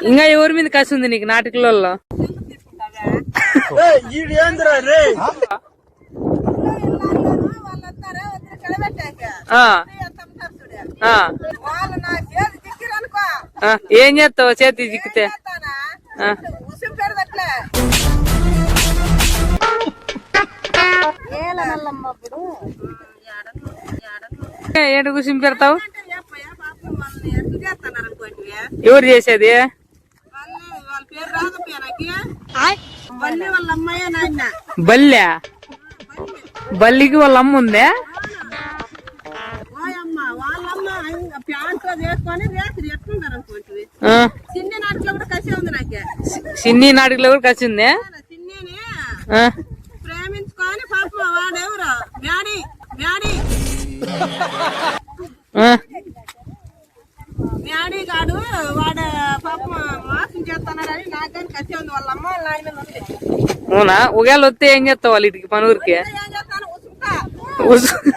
ఇంకా ఎవరి మీద కసి ఉంది నీకు నాటకలలో? ఏం చేస్తావు చేతి చిక్కితే? ఏంటి కూర్చుని పెడతావు? ఎవరు చేసేది? బల్లి బల్లికి వాళ్ళ అమ్మ ఉందే? సిన్ని నాటికలో కూడా కసి ఉందే? ప్రేమించుకొని పాపం వాడెవరు మ్యాడీ మ్యాడీ మ్యాడీ కాడు వాడు పాపం మోసం చేస్తున్నారని నాకు కానీ కసి ఉంది. వాళ్ళ అమ్మ వాళ్ళ నాయన ఉంది. అవునా? ఒకవేళ వస్తే ఏం చేస్తావు వాళ్ళ ఇంటికి పని ఊరికి? ఏం చేస్తాను ఉసుకుతా.